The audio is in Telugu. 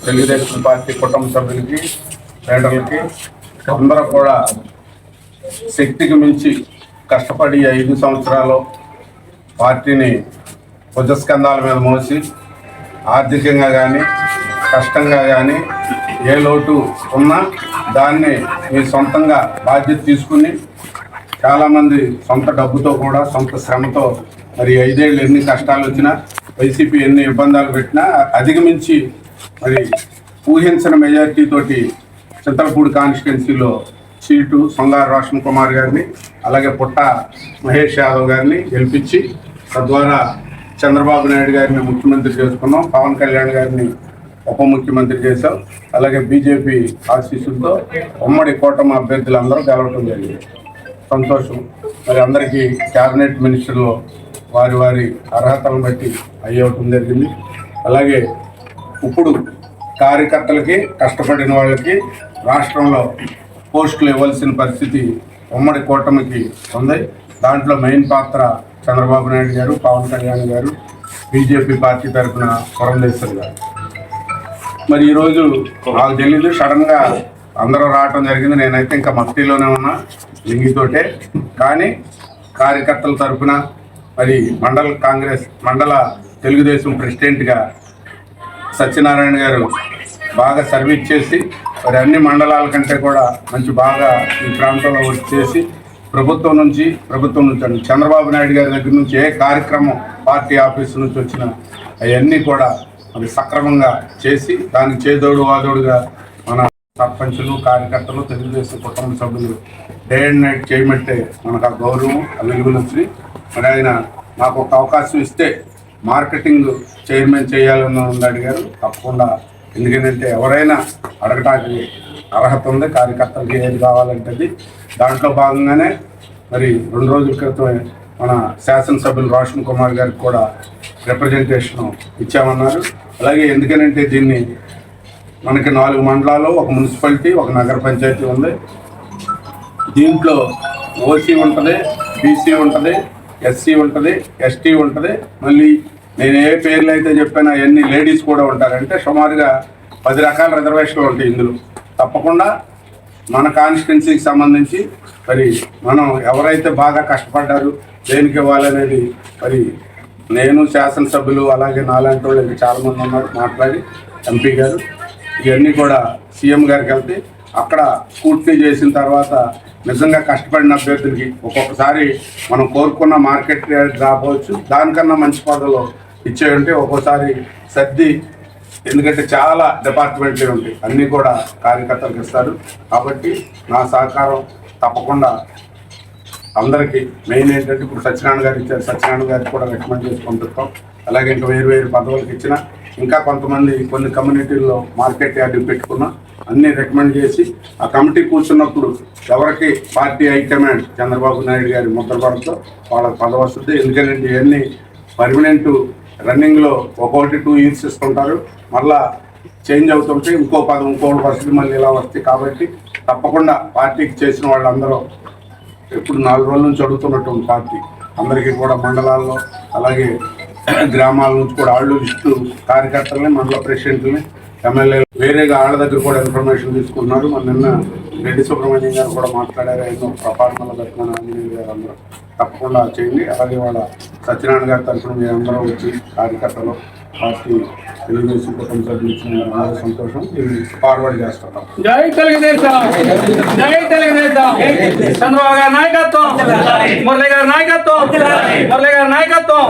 తెలుగుదేశం పార్టీ కుటుంబ సభ్యులకి, లీడర్లకి అందరూ కూడా శక్తికి మించి కష్టపడి 5 సంవత్సరాలు పార్టీని భుజస్కంధాల మీద మోసి ఆర్థికంగా కానీ కష్టంగా కానీ ఏ లోటు ఉన్నా దాన్ని మీ సొంతంగా బాధ్యత తీసుకుని చాలామంది సొంత డబ్బుతో కూడా సొంత శ్రమతో మరి 5 ఏళ్ళు ఎన్ని కష్టాలు వచ్చినా వైసీపీ ఎన్ని ఇబ్బందులు పెట్టినా అధిగమించి మరి ఊహించిన మెజారిటీ తోటి చింతలపూడి కాన్స్టిట్యున్సీలో సీటు సొంగారు రోషన్ కుమార్ గారిని అలాగే పుట్ట మహేష్ యాదవ్ గారిని గెలిపించి తద్వారా చంద్రబాబు నాయుడు గారిని ముఖ్యమంత్రి చేసుకున్నాం, పవన్ కళ్యాణ్ గారిని ఉప ముఖ్యమంత్రి చేశాం. అలాగే బీజేపీ ఆశీస్సులతో ఉమ్మడి కూటమి అభ్యర్థులు అందరూ గెలవడం జరిగింది. సంతోషం. మరి అందరికీ క్యాబినెట్ మినిస్టర్లు వారి వారి అర్హతలను బట్టి అయ్యవటం జరిగింది. అలాగే ఇప్పుడు కార్యకర్తలకి కష్టపడిన వాళ్ళకి రాష్ట్రంలో పోస్టులు ఇవ్వాల్సిన పరిస్థితి ఉమ్మడి కూటమికి ఉంది. దాంట్లో మెయిన్ పాత్ర చంద్రబాబు నాయుడు గారు, పవన్ కళ్యాణ్ గారు, బీజేపీ పార్టీ తరఫున పురంధేశ్వరి గారు. మరి ఈరోజు నాకు తెలియదు, సడన్గా అందరూ రావటం జరిగింది. నేనైతే ఇంకా మఫ్టీలోనే ఉన్నా లింగితోటే. కానీ కార్యకర్తల తరఫున మరి మండల తెలుగుదేశం ప్రెసిడెంట్గా సత్యనారాయణ గారు బాగా సర్వీస్ చేసి మరి అన్ని మండలాల కంటే కూడా మంచి బాగా ఈ ప్రాంతంలో వచ్చేసి ప్రభుత్వం నుంచి చంద్రబాబు నాయుడు గారి దగ్గర నుంచి ఏ కార్యక్రమం పార్టీ ఆఫీసు నుంచి వచ్చినా అవన్నీ కూడా మరి సక్రమంగా చేసి దానికి చేదోడు వాదోడుగా మన సర్పంచులు, కార్యకర్తలు, తెలుగుదేశం కుటుంబ సభ్యులు డే అండ్ నైట్ చేయమంటే మనకు ఆ గౌరవం, ఆ విలువలు వచ్చినాయి. మరి ఆయన నాకు ఒక అవకాశం ఇస్తే మార్కెటింగ్ చైర్మన్ చేయాలని ఉంది అడిగారు. తప్పకుండా, ఎందుకంటే ఎవరైనా అడగటానికి అర్హత ఉంది, కార్యకర్తలకి ఏది కావాలంటే. దాంట్లో భాగంగానే మరి 2 రోజుల క్రితం మన శాసనసభ్యులు రోషన్ కుమార్ గారికి కూడా రిప్రజెంటేషన్ ఇచ్చామన్నారు. అలాగే ఎందుకనంటే దీన్ని మనకి 4 మండలాలు, ఒక మున్సిపాలిటీ, ఒక నగర పంచాయతీ ఉంది. దీంట్లో ఓసీ ఉంటుంది, బీసీ ఉంటుంది, ఎస్సీ ఉంటుంది, ఎస్టీ ఉంటుంది. మళ్ళీ నేను ఏ పేర్లు అయితే చెప్పానో అవన్నీ లేడీస్ కూడా ఉంటారంటే సుమారుగా 10 రకాల రిజర్వేషన్లు ఉంటాయి ఇందులో. తప్పకుండా మన కాన్స్టిట్యున్సీకి సంబంధించి మరి మనం ఎవరైతే బాగా కష్టపడ్డారు దేనికి ఇవ్వాలనేది మరి నేను, శాసనసభ్యులు, అలాగే నాలాంటి వాళ్ళు చాలామంది ఉన్నారు మాట్లాడి ఎంపీ గారు ఇవన్నీ కూడా సీఎం గారికి వెళ్తే అక్కడ స్కూటీ చేసిన తర్వాత నిజంగా కష్టపడిన అభ్యర్థులకి ఒక్కొక్కసారి మనం కోరుకున్న మార్కెట్ రేట్ రాకపోవచ్చు, దానికన్నా మంచి పదవులు ఇచ్చేయంటే ఒక్కోసారి సర్ది, ఎందుకంటే చాలా డిపార్ట్మెంట్లు ఉంటాయి, అన్నీ కూడా కార్యకర్తలకు ఇస్తారు. కాబట్టి నా సహకారం తప్పకుండా అందరికీ. మెయిన్ ఏంటంటే ఇప్పుడు సత్యనారాయణ గారు ఇచ్చారు, సత్యనారాయణ గారికి కూడా రికమెండ్ చేసి పంపిస్తాం. అలాగే ఇంకా వేరు పదవులకు ఇచ్చిన ఇంకా కొంతమంది కొన్ని కమ్యూనిటీల్లో మార్కెట్ యార్డు పెట్టుకున్నా అన్నీ రికమెండ్ చేసి ఆ కమిటీ కూర్చున్నప్పుడు ఎవరికి పార్టీ హైకమాండ్ చంద్రబాబు నాయుడు గారి ముద్రపడంతో వాళ్ళకి పదవి వస్తుంది. ఎందుకంటే ఇవన్నీ పర్మనెంట్ రన్నింగ్లో 1-2 ఇయర్స్ ఇస్తుంటారు, మళ్ళా చేంజ్ అవుతుంటే ఇంకోటి వస్తుంది, మళ్ళీ ఇలా వస్తాయి. కాబట్టి తప్పకుండా పార్టీకి చేసిన వాళ్ళందరూ ఇప్పుడు 4 రోజుల నుంచి అడుగుతున్నటువంటి పార్టీ అందరికీ కూడా మండలాల్లో అలాగే గ్రామాల నుంచి కూడా ఆళ్ళు లిస్టు కార్యకర్తలని, మండల ప్రెసిడెంట్లని, ఎమ్మెల్యేలు వేరేగా ఆళ్ళ దగ్గర కూడా ఇన్ఫర్మేషన్ తీసుకున్నారు. మన నిన్న రెడ్డి సుబ్రహ్మణ్యం గారు కూడా మాట్లాడారు, ఎన్నో ప్రపార్మల దర్శన ఆంజనేయ గారు అందరూ తప్పకుండా చేయండి. అలాగే వాళ్ళ సత్యనారాయణ గారి తరఫున మీరు అందరూ వచ్చి కార్యకర్తలు, పార్టీ, తెలుగుదేశం కుటుంబ సభ్యులు ఇచ్చిన అందరూ సంతోషం. ఇది ఫార్వర్డ్ చేస్తున్నాం. జై తెలుగుదేశం, జై తెలుగుదేశం. చంద్రబాబు గారి నాయకత్వం, మురళి గారి నాయకత్వం,